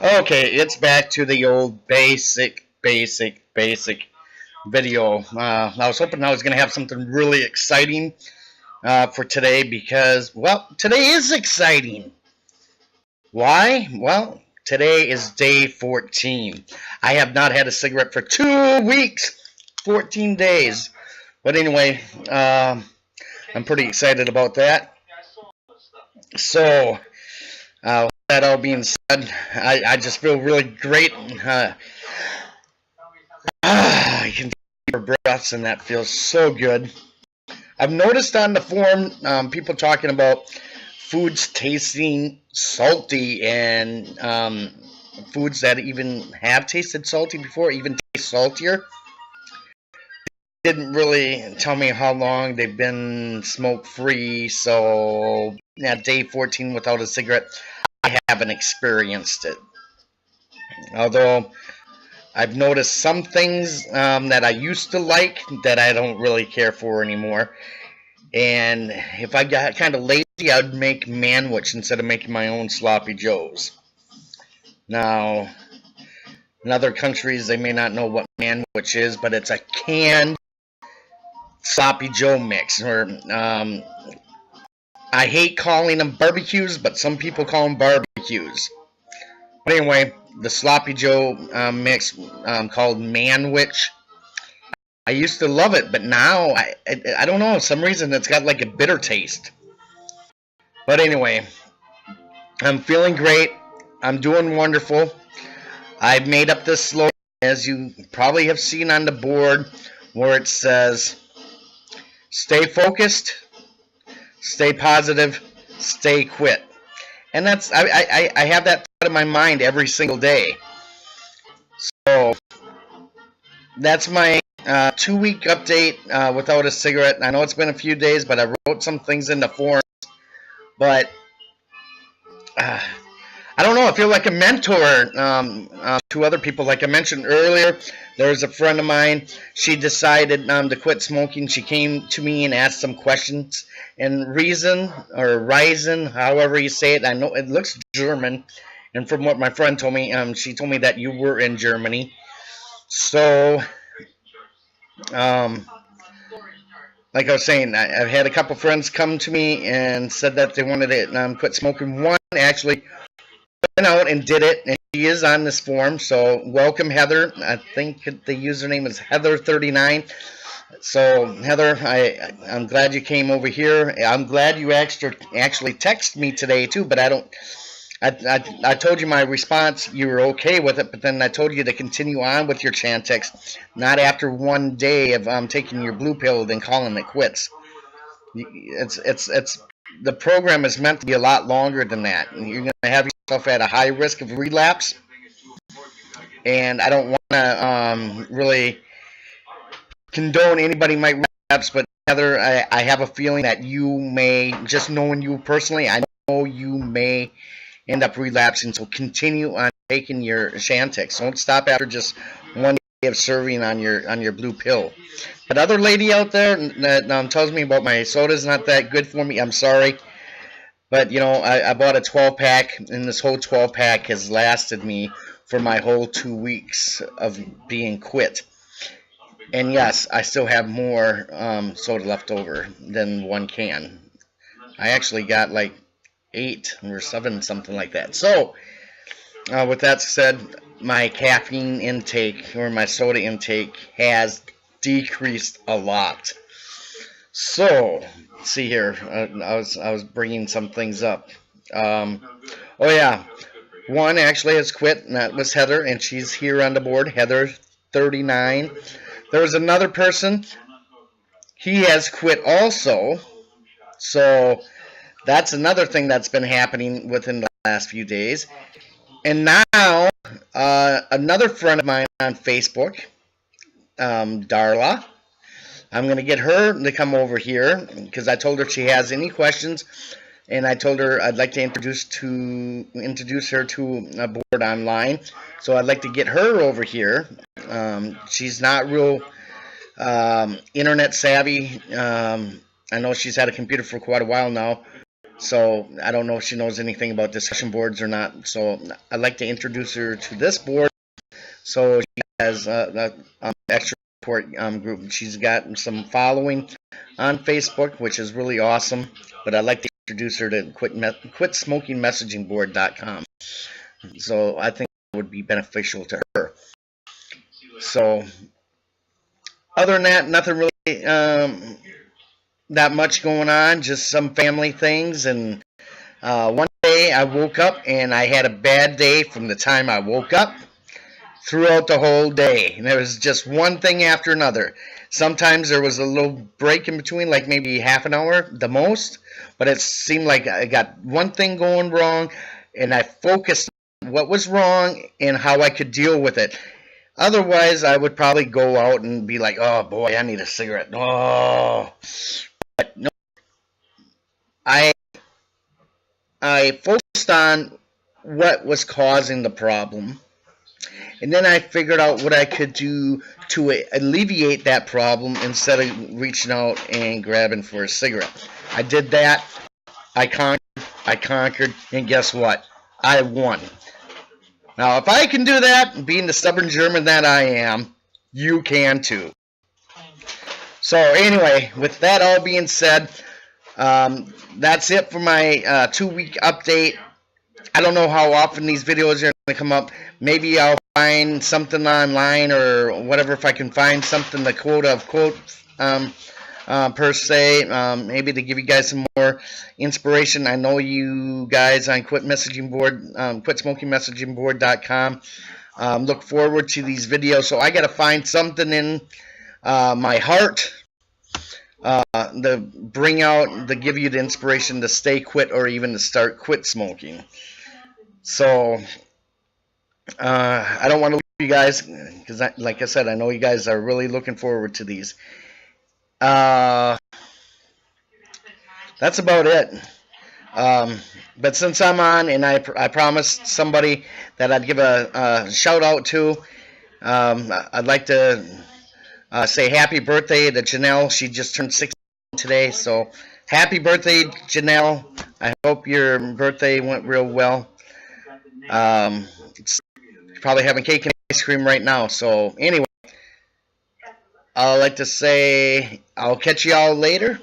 Okay, it's back to the old basic video. I was hoping I was going to have something really exciting for today because, well, today is exciting. Why? Well, today is day 14. I have not had a cigarette for 2 weeks, 14 days. But anyway, I'm pretty excited about that. So, with that all being said, I just feel really great. I can take deeper breaths, and that feels so good. I've noticed on the forum people talking about foods tasting salty and foods that even have tasted salty before even taste saltier. Didn't really tell me how long they've been smoke free, so at day 14 without a cigarette, I haven't experienced it. Although I've noticed some things that I used to like that I don't really care for anymore. And if I got kind of lazy, I'd make manwich instead of making my own sloppy joes. Now, in other countries, they may not know what manwich is, but it's a canned sloppy joe mix. Or I hate calling them barbecues, but some people call them barbecues. But anyway, the sloppy joe mix called manwich. I used to love it, but now I don't know. For some reason it's got like a bitter taste. But anyway, I'm feeling great. I'm doing wonderful. I've made up this slogan, as you probably have seen on the board, where it says, "Stay focused, stay positive, stay quit." And that's I have that thought in my mind every single day. So that's my 2 week update without a cigarette. I know it's been a few days, but I wrote some things in the forums. But I don't know. I feel like a mentor to other people. Like I mentioned earlier, there's a friend of mine. She decided to quit smoking. She came to me and asked some questions. And Reason or Reisen, however you say it, I know it looks German. And from what my friend told me, she told me that you were in Germany. So, um, like I was saying, I've had a couple friends come to me and said that they wanted to quit smoking. One actually went out and did it, and she is on this forum. So welcome, Heather. I think the username is Heather39. So Heather, I'm glad you came over here. I'm glad you actually texted me today too, but I don't. I told you my response. You were okay with it, but then I told you to continue on with your Chantix, not after one day of taking your blue pill, then calling it quits. It's the program is meant to be a lot longer than that. You're going to have yourself at a high risk of relapse, and I don't want to really condone anybody might relapse. But Heather, I have a feeling that you may, just knowing you personally, I know you may end up relapsing. So continue on taking your Chantix. Don't stop after just one day of serving on your blue pill. But other lady out there that tells me about my soda's not that good for me, I'm sorry. But, you know, I bought a 12 pack, and this whole 12 pack has lasted me for my whole 2 weeks of being quit. And yes, I still have more soda left over than one can. I actually got like 8 or 7, something like that. So, with that said, my caffeine intake or my soda intake has decreased a lot. So, let's see here. I was bringing some things up. Oh yeah, one actually has quit, and that was Heather, and she's here on the board. Heather39. There was another person. He has quit also. So that's another thing that's been happening within the last few days. And now another friend of mine on Facebook, Darla. I'm going to get her to come over here because I told her if she has any questions, and I told her I'd like to introduce her to a board online. So I'd like to get her over here. She's not real internet savvy. I know she's had a computer for quite a while now, So I don't know if she knows anything about discussion boards or not. So I'd like to introduce her to this board. So she has extra support group. She's got some following on Facebook, which is really awesome. But I'd like to introduce her to quitsmokingmessagingboard.com. So I think it would be beneficial to her. So other than that, nothing really that much going on. Just some family things. And one day I woke up and I had a bad day from the time I woke up throughout the whole day. And there was just one thing after another. Sometimes there was a little break in between, like maybe half an hour, the most. But it seemed like I got one thing going wrong, and I focused on what was wrong and how I could deal with it. Otherwise, I would probably go out and be like, oh boy, I need a cigarette. Oh. But no, I focused on what was causing the problem. And then I figured out what I could do to alleviate that problem instead of reaching out and grabbing for a cigarette. I did that. I conquered, and guess what? I won. Now, if I can do that, being the stubborn German that I am, you can too. So anyway, with that all being said, that's it for my 2-week update. I don't know how often these videos are going to come up. Maybe I'll find something online or whatever, if I can find something to quote per se, maybe to give you guys some more inspiration. I know you guys on quitsmokingmessagingboard.com look forward to these videos, so I got to find something in my heart to bring out, to give you the inspiration to stay quit or even to start quit smoking. So I don't want to leave you guys, because like I said, I know you guys are really looking forward to these. That's about it. But since I'm on, and I promised somebody that I'd give a shout out to, I'd like to say happy birthday to Janelle. She just turned 16 today, so happy birthday, Janelle. I hope your birthday went real well. It's probably having cake and ice cream right now. So anyway, I'd like to say I'll catch you all later.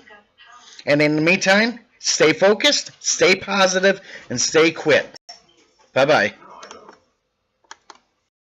And in the meantime, stay focused, stay positive, and stay quit. Bye-bye.